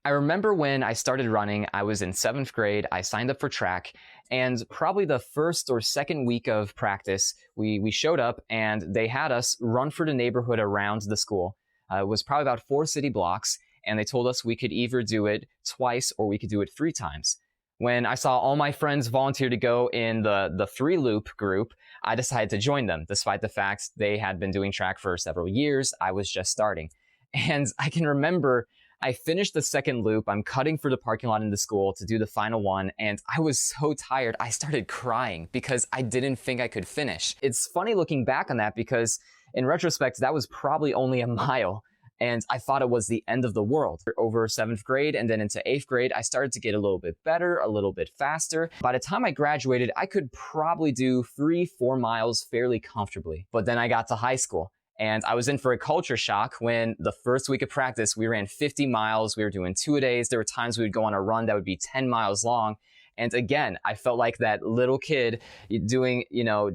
I remember when I started running, I was in 7th grade. I signed up for track, and probably the first or second week of practice, we showed up and they had us run for the neighborhood around the school. It was probably about 4 city blocks, and they told us we could either do it twice or we could do it 3 times. When I saw all my friends volunteer to go in the 3-loop group, I decided to join them, despite the fact they had been doing track for several years. I was just starting. And I can remember I finished the second loop. I'm cutting through the parking lot into school to do the final one, and I was so tired, I started crying because I didn't think I could finish. It's funny looking back on that because in retrospect, that was probably only a mile, and I thought it was the end of the world. Over 7th grade and then into 8th grade, I started to get a little bit better, a little bit faster. By the time I graduated, I could probably do 3-4 miles fairly comfortably. But then I got to high school, and I was in for a culture shock when the first week of practice, we ran 50 miles. We were doing 2-a-days. There were times we would go on a run that would be 10 miles long. And again, I felt like that little kid doing,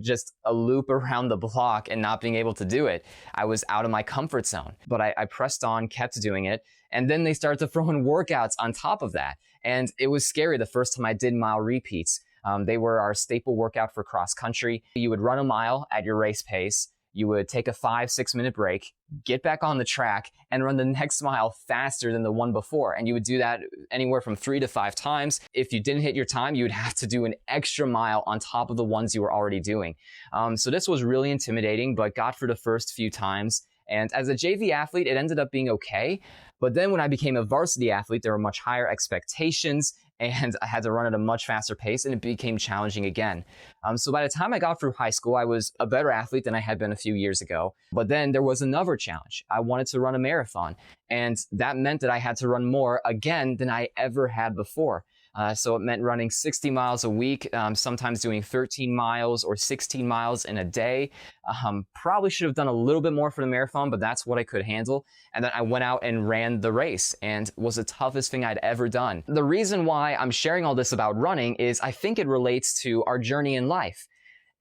just a loop around the block and not being able to do it. I was out of my comfort zone, but I pressed on, kept doing it. And then they started to throw in workouts on top of that. And it was scary the first time I did mile repeats. They were our staple workout for cross country. You would run a mile at your race pace. You would take a 5-6 minute break, get back on the track, and run the next mile faster than the one before. And you would do that anywhere from 3 to 5 times. If you didn't hit your time, you would have to do an extra mile on top of the ones you were already doing. So this was really intimidating, but got through the first few times. And as a JV athlete, it ended up being okay. But then when I became a varsity athlete, there were much higher expectations, and I had to run at a much faster pace, and it became challenging again. So by the time I got through high school, I was a better athlete than I had been a few years ago. But then there was another challenge. I wanted to run a marathon, and that meant that I had to run more again than I ever had before. So it meant running 60 miles a week, sometimes doing 13 miles or 16 miles in a day. Probably should have done a little bit more for the marathon, but that's what I could handle. And then I went out and ran the race, and it was the toughest thing I'd ever done. The reason why I'm sharing all this about running is I think it relates to our journey in life.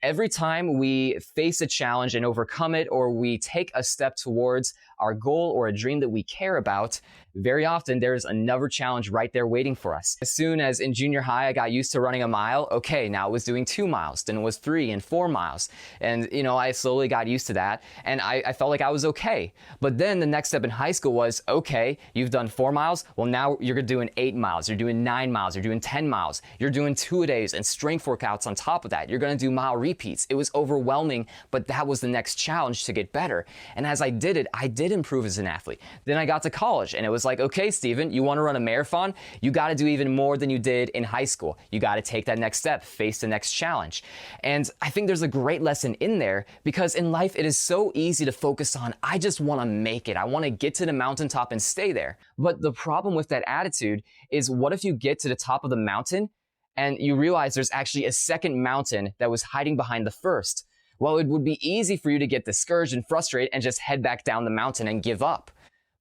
Every time we face a challenge and overcome it, or we take a step towards our goal or a dream that we care about, very often there's another challenge right there waiting for us. As soon as in junior high I got used to running a mile, okay, now it was doing 2 miles, then it was 3 and 4 miles. And I slowly got used to that, and I felt like I was okay. But then the next step in high school was, okay, you've done 4 miles, well now you're doing 8 miles, you're doing 9 miles, you're doing 10 miles, you're doing 2-a-days and strength workouts on top of that. You're gonna do mile repeats. It was overwhelming, but that was the next challenge to get better. And as I did it, I did improve as an athlete. Then I got to college, and it was like, okay, Steven, you want to run a marathon? You got to do even more than you did in high school. You got to take that next step, face the next challenge. And I think there's a great lesson in there, because in life, it is so easy to focus on, I just want to make it. I want to get to the mountaintop and stay there. But the problem with that attitude is, what if you get to the top of the mountain and you realize there's actually a second mountain that was hiding behind the first? Well, it would be easy for you to get discouraged and frustrated and just head back down the mountain and give up.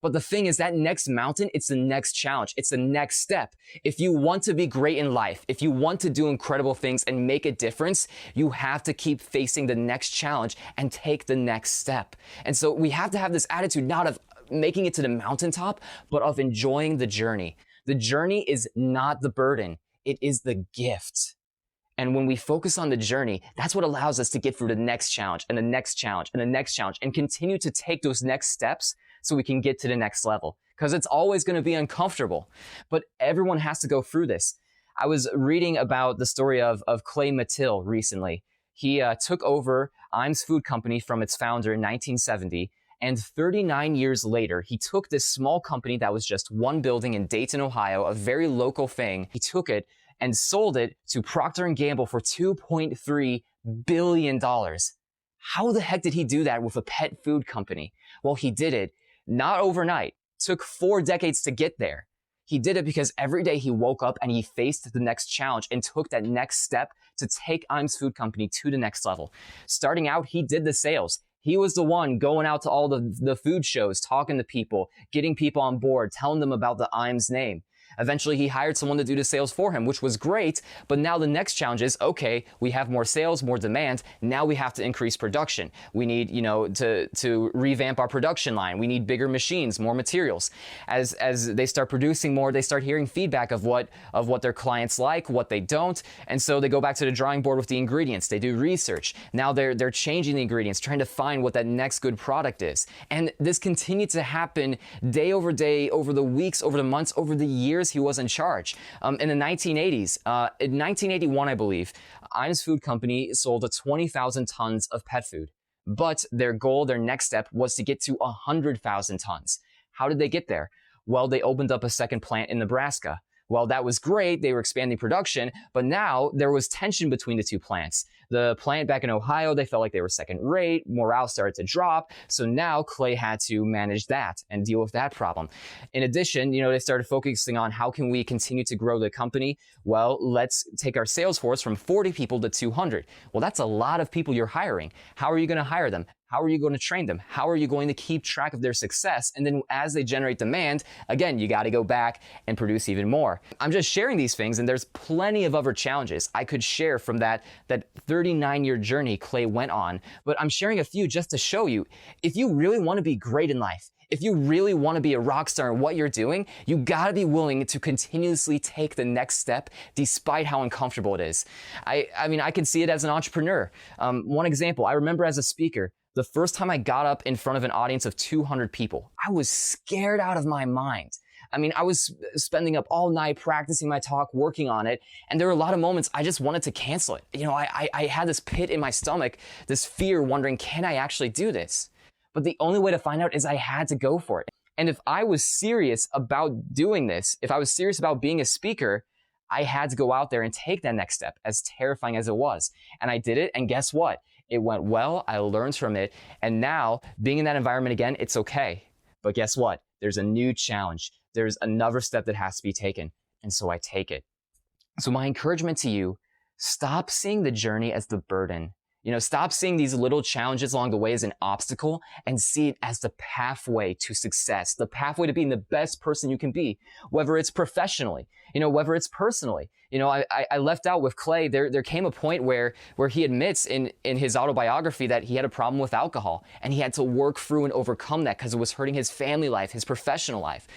But the thing is, that next mountain, it's the next challenge. It's the next step. If you want to be great in life, if you want to do incredible things and make a difference, you have to keep facing the next challenge and take the next step. And so we have to have this attitude, not of making it to the mountaintop, but of enjoying the journey. The journey is not the burden. It is the gift. And when we focus on the journey, that's what allows us to get through the next challenge and the next challenge and the next challenge, and continue to take those next steps so we can get to the next level. Because it's always going to be uncomfortable, but everyone has to go through this. I was reading about the story of Clay Mathill recently. He took over Iams Food Company from its founder in 1970. And 39 years later, he took this small company that was just one building in Dayton, Ohio, a very local thing. He took it and sold it to Procter & Gamble for $2.3 billion. How the heck did he do that with a pet food company? Well, he did it not overnight. It took 4 decades to get there. He did it because every day he woke up and he faced the next challenge and took that next step to take Iams Food Company to the next level. Starting out, he did the sales. He was the one going out to all the food shows, talking to people, getting people on board, telling them about the Iams name. Eventually, he hired someone to do the sales for him, which was great. But now the next challenge is, okay, we have more sales, more demand. Now we have to increase production. We need, to revamp our production line. We need bigger machines, more materials. As they start producing more, they start hearing feedback of what their clients like, what they don't. And so they go back to the drawing board with the ingredients. They do research. Now they're changing the ingredients, trying to find what that next good product is. And this continued to happen day over day, over the weeks, over the months, over the years he was in charge. In the 1980s, in 1981, I believe, Iams Food Company sold 20,000 tons of pet food. But their goal, their next step, was to get to 100,000 tons. How did they get there? Well, they opened up a second plant in Nebraska. Well, that was great. They were expanding production, but now there was tension between the two plants. The plant back in Ohio, they felt like they were second rate. Morale started to drop. So now Clay had to manage that and deal with that problem. In addition, they started focusing on how can we continue to grow the company? Well, let's take our sales force from 40 people to 200. Well, that's a lot of people you're hiring. How are you going to hire them? How are you going to train them? How are you going to keep track of their success? And then as they generate demand, again, you got to go back and produce even more. I'm just sharing these things, and there's plenty of other challenges I could share from that 39-year journey Clay went on. But I'm sharing a few just to show you, if you really want to be great in life, if you really want to be a rock star in what you're doing, you got to be willing to continuously take the next step despite how uncomfortable it is. I mean, I can see it as an entrepreneur. One example, I remember as a speaker, the first time I got up in front of an audience of 200 people, I was scared out of my mind. I mean, I was spending up all night practicing my talk, working on it. And there were a lot of moments I just wanted to cancel it. I had this pit in my stomach, this fear wondering, can I actually do this? But the only way to find out is I had to go for it. And if I was serious about doing this, if I was serious about being a speaker, I had to go out there and take that next step, as terrifying as it was. And I did it. And guess what? It went well. I learned from it. And now being in that environment again, it's okay. But guess what? There's a new challenge. There's another step that has to be taken. And so I take it. So my encouragement to you, stop seeing the journey as the burden. Stop seeing these little challenges along the way as an obstacle and see it as the pathway to success, the pathway to being the best person you can be, whether it's professionally, whether it's personally. I left out with Clay, there came a point where he admits in his autobiography that he had a problem with alcohol and he had to work through and overcome that because it was hurting his family life, his professional life.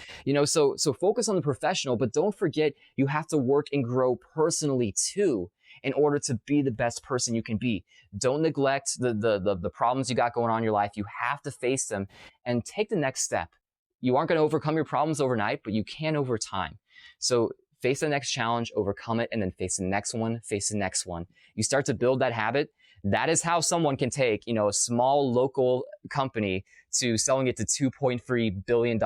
So focus on the professional, but don't forget you have to work and grow personally too, in order to be the best person you can be. Don't neglect the problems you got going on in your life. You have to face them and take the next step. You aren't going to overcome your problems overnight, but you can over time. So face the next challenge, overcome it, and then face the next one, face the next one. You start to build that habit. That is how someone can take, a small local company to selling it to $2.3 billion.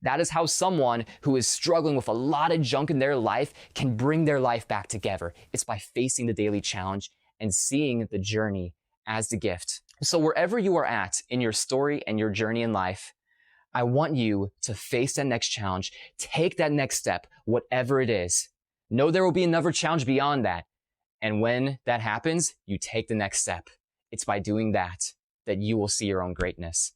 That is how someone who is struggling with a lot of junk in their life can bring their life back together. It's by facing the daily challenge and seeing the journey as the gift. So wherever you are at in your story and your journey in life, I want you to face that next challenge, take that next step, whatever it is. Know there will be another challenge beyond that. And when that happens, you take the next step. It's by doing that you will see your own greatness.